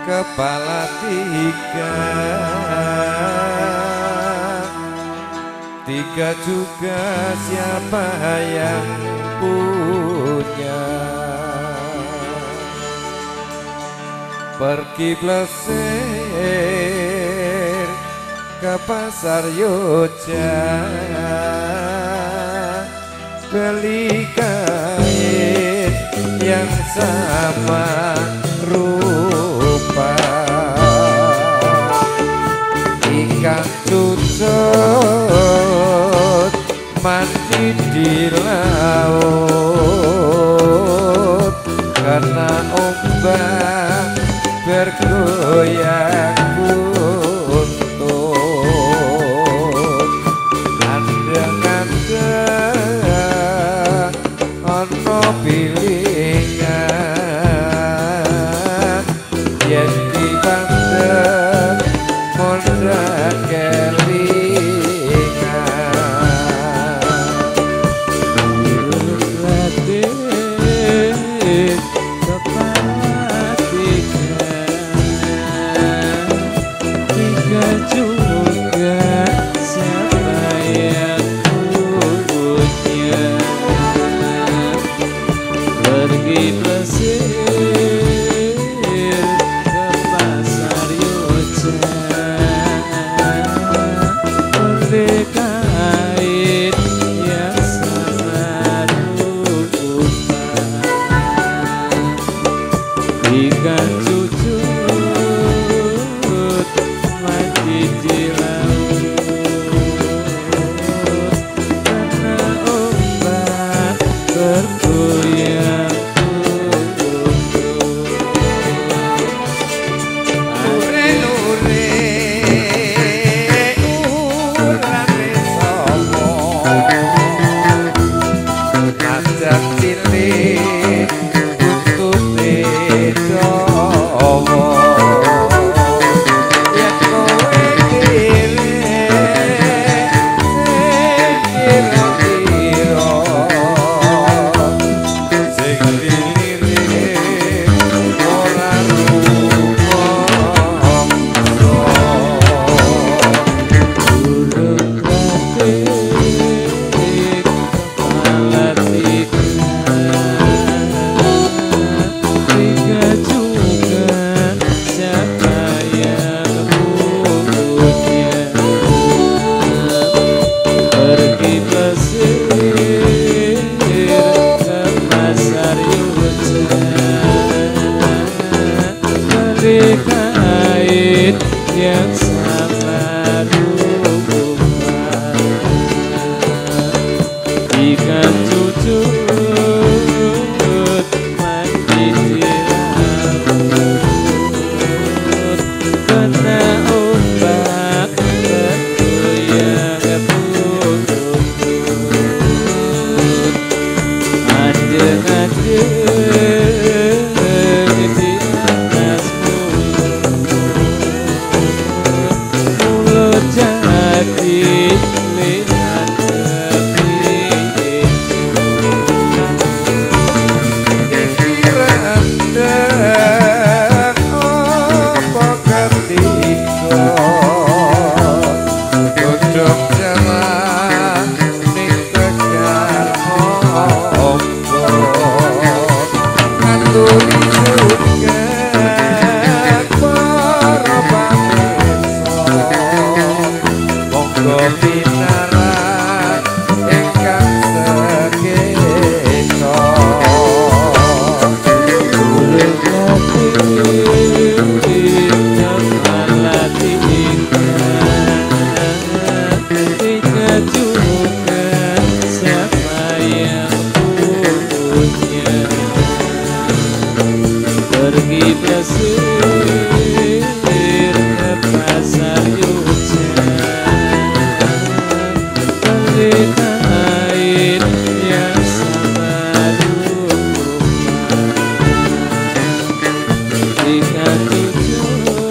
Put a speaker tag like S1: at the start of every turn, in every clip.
S1: kepala tiga juga siapa yang punya. Pergi plesir ke pasar Yoja, beli kain yang sama rupa, ikan cucut mati di laut karena ombak bergoyang buntut. Andeng-andeng ono pilingan yen dipandeng mondrak kelingan.
S2: Latih kepala tiga juga siapa yang punya. Pergi plesir ke pasar Yoja, beli kain yang sama rupa, ikan cucut mati di laut karena ombak bergoyang. Kain yang sama rupa, ikan cucut mati di laut kena ombak bergoyang buntut. Adeng-adeng pergi plesir ke pasar Yoja, beli kain yang sama rupa, ikan cucut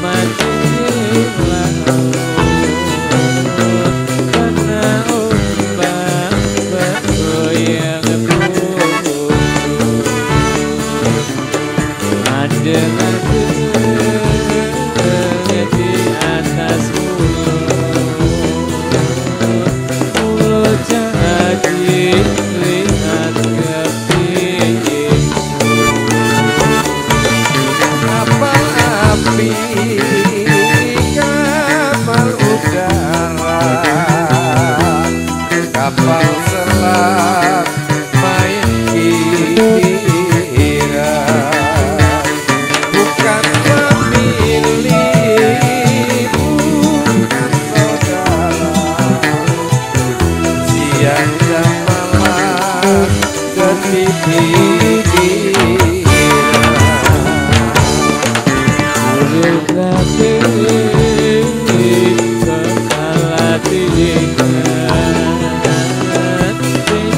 S2: mati di laut karena ombak bergoyang buntut.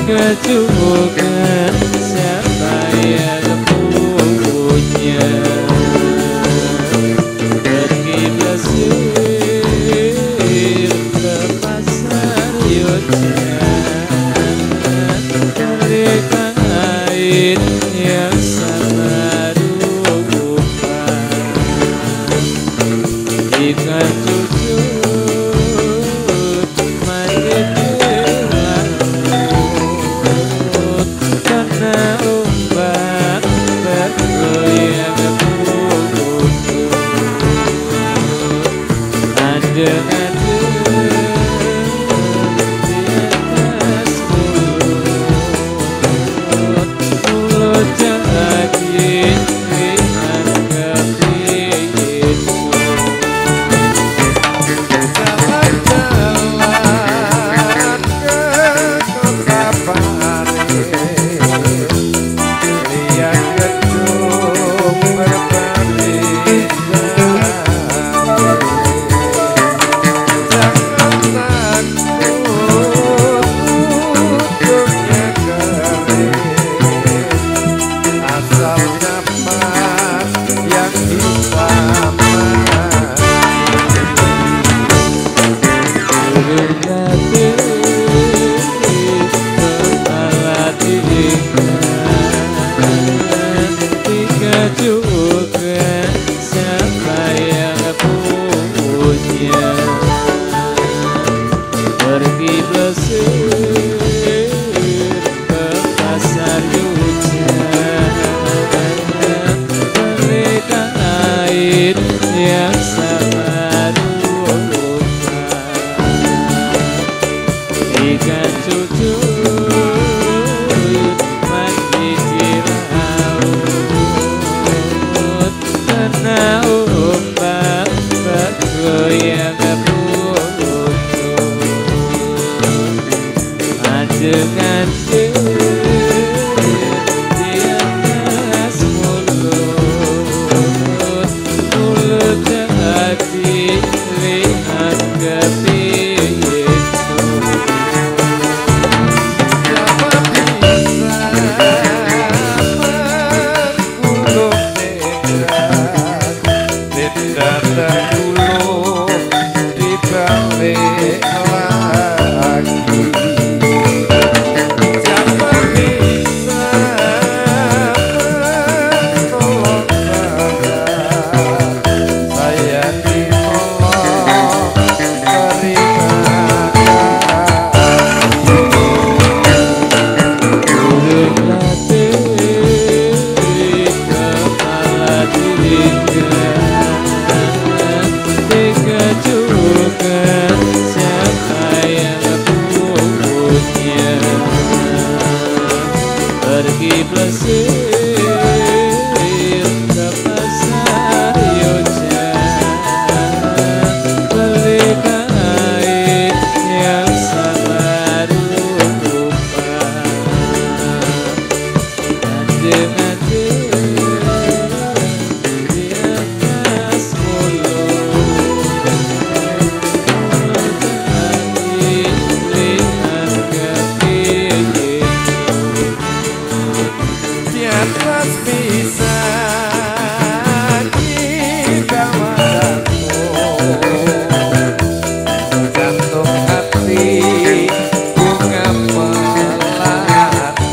S2: Kejukan siapa yang punya pergi bersih ke pasar Yojan cari kain yang sama rupa ikan cucut mandi dengan mulut jadi lihat kepikiran
S1: jalan-jalan ke kota Paris lihat gedung berbarisan
S2: pergi bersih ke pasar Yojan beli kain yang sama rupa ikan cucut mandi di laut kena ombak bergoyang dengan di atas mulut hati lihat kepikiran
S1: siapa bisa mengulung Dinda tergulung di balik lagi.
S2: Pergi bersih ke pasar Yojan beli kain yang sama rupa dengan di atas mulut hati lihat kepikiran
S1: Di atas bisa dibawa jantung hati bunga melati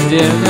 S2: Jadi